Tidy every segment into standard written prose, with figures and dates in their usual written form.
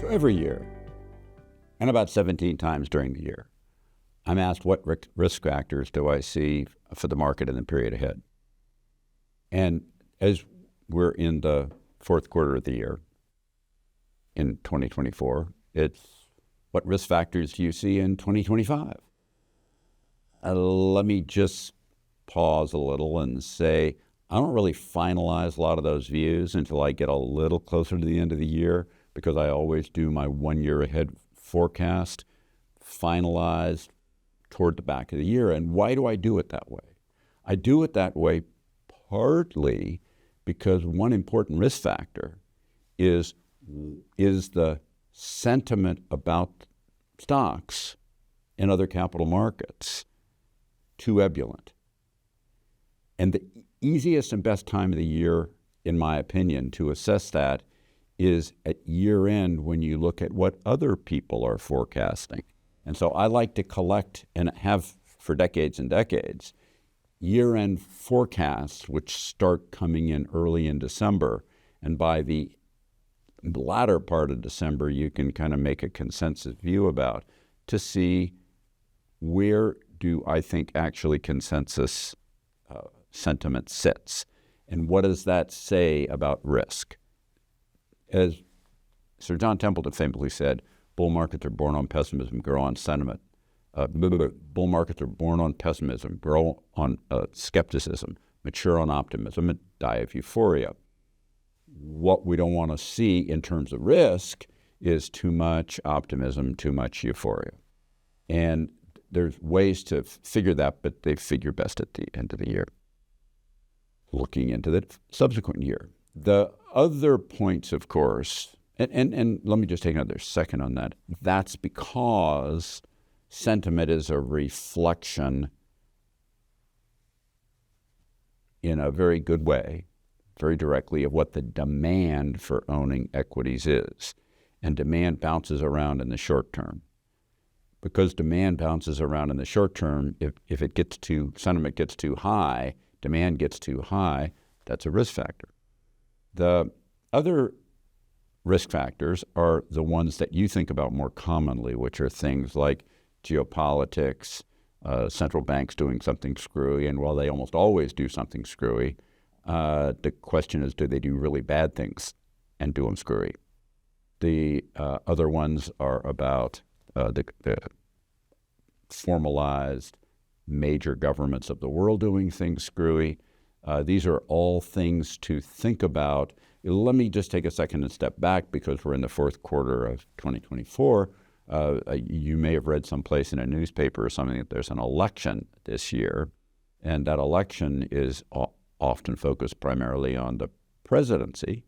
So every year, and about 17 times during the year, I'm asked what risk factors do I see for the market in the period ahead. And as we're in the fourth quarter of the year, in 2024, it's what risk factors do you see in 2025? Let me just pause a little and say, I don't really finalize a lot of those views until I get a little closer to the end of the year, because I always do my 1 year ahead forecast finalized toward the back of the year. And why do I do it that way? I do it that way partly because one important risk factor is the sentiment about stocks and other capital markets too ebullient. And the easiest and best time of the year, in my opinion, to assess that is at year end, when you look at what other people are forecasting. And so I like to collect, and have for decades and decades, year-end forecasts which start coming in early in December. And by the latter part of December, you can kind of make a consensus view about to see where do I think actually consensus sentiment sits, and what does that say about risk. As Sir John Templeton famously said, bull markets are born on pessimism, grow on sentiment. Bull markets are born on pessimism, grow on skepticism, mature on optimism, and die of euphoria. What we don't want to see in terms of risk is too much optimism, too much euphoria. And there's ways to figure that, but they figure best at the end of the year, looking into the subsequent year. The other points, of course, and let me just take another second on that. That's because sentiment is a reflection in a very good way, very directly, of what the demand for owning equities is. And demand bounces around in the short term. Because demand bounces around in the short term, if sentiment gets too high, demand gets too high, that's a risk factor. The other risk factors are the ones that you think about more commonly, which are things like geopolitics, central banks doing something screwy, and while they almost always do something screwy, the question is, do they do really bad things and do them screwy? The other ones are about the formalized major governments of the world doing things screwy. These are all things to think about. Let me just take a second and step back, because we're in the fourth quarter of 2024. You may have read someplace in a newspaper or something that there's an election this year, and that election is often focused primarily on the presidency,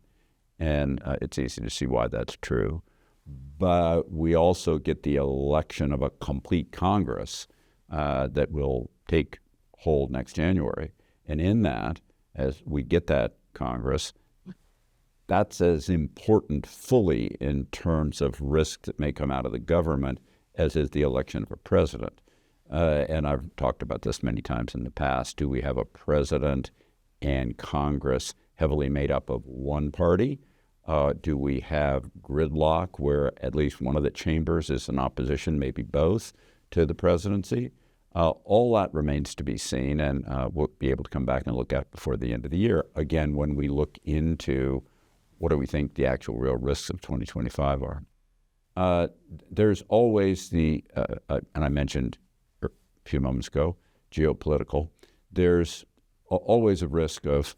and it's easy to see why that's true. But we also get the election of a complete Congress that will take hold next January. And in that, as we get that Congress, that's as important fully in terms of risk that may come out of the government as is the election of a president. And I've talked about this many times in the past. Do we have a president and Congress heavily made up of one party? Do we have gridlock where at least one of the chambers is in opposition, maybe both, to the presidency? All that remains to be seen, and we'll be able to come back and look at before the end of the year. Again, when we look into what do we think the actual real risks of 2025 are. There's always and I mentioned a few moments ago, geopolitical. There's always a risk of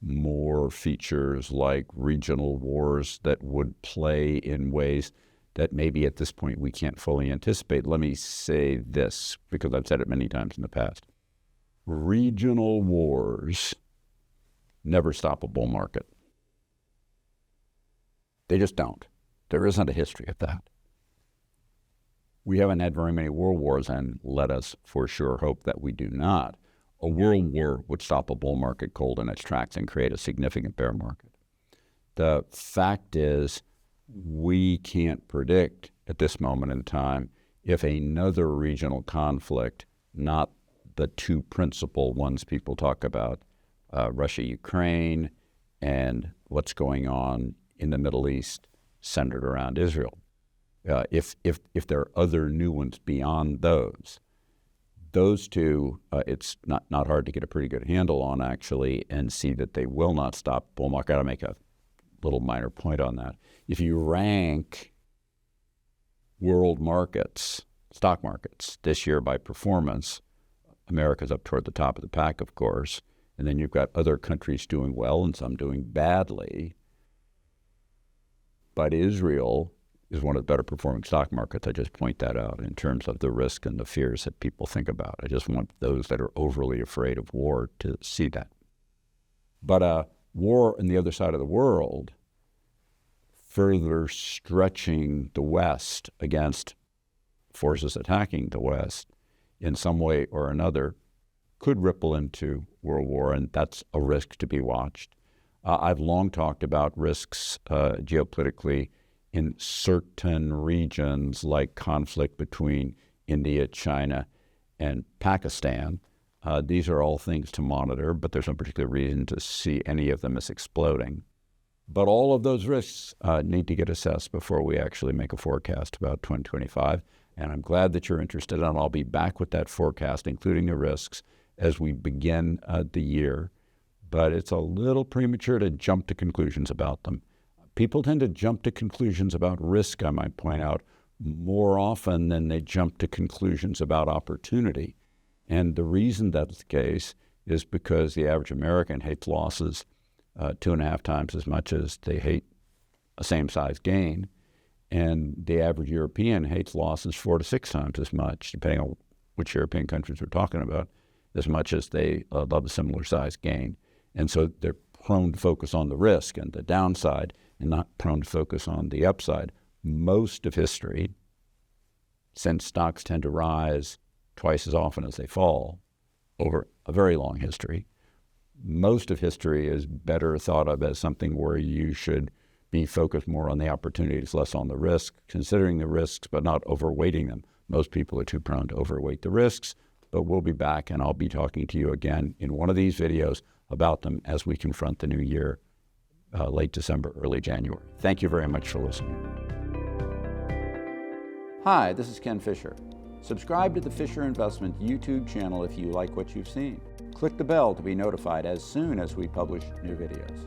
more features like regional wars that would play in ways that maybe at this point we can't fully anticipate. Let me say this, because I've said it many times in the past. Regional wars never stop a bull market. They just don't. There isn't a history of that. We haven't had very many world wars, and let us for sure hope that we do not. A world war would stop a bull market cold in its tracks and create a significant bear market. The fact is, we can't predict at this moment in time if another regional conflict, not the two principal ones people talk about, Russia, Ukraine, and what's going on in the Middle East centered around Israel. If there are other new ones beyond those two, it's not hard to get a pretty good handle on, actually, and see that they will not stop bull market. I got to make a little minor point on that. If you rank world markets, stock markets, this year by performance, America's up toward the top of the pack, of course, and then you've got other countries doing well and some doing badly. But Israel is one of the better performing stock markets. I just point that out in terms of the risk and the fears that people think about. I just want those that are overly afraid of war to see that. But war on the other side of the world, further stretching the West against forces attacking the West in some way or another, could ripple into world war, and that's a risk to be watched. I've long talked about risks geopolitically in certain regions, like conflict between India, China, and Pakistan. These are all things to monitor, but there's no particular reason to see any of them as exploding. But all of those risks need to get assessed before we actually make a forecast about 2025. And I'm glad that you're interested, and I'll be back with that forecast, including the risks, as we begin the year. But it's a little premature to jump to conclusions about them. People tend to jump to conclusions about risk, I might point out, more often than they jump to conclusions about opportunity. And the reason that's the case is because the average American hates losses 2.5 times as much as they hate a same-size gain. And the average European hates losses 4 to 6 times as much, depending on which European countries we're talking about, as much as they love a similar-size gain. And so they're prone to focus on the risk and the downside and not prone to focus on the upside. Most of history, since stocks tend to rise twice as often as they fall over a very long history, most of history is better thought of as something where you should be focused more on the opportunities, less on the risk, considering the risks but not overweighting them. Most people are too prone to overweight the risks, but we'll be back and I'll be talking to you again in one of these videos about them as we confront the new year, late December, early January. Thank you very much for listening. Hi, this is Ken Fisher. Subscribe to the Fisher Investment YouTube channel if you like what you've seen. Click the bell to be notified as soon as we publish new videos.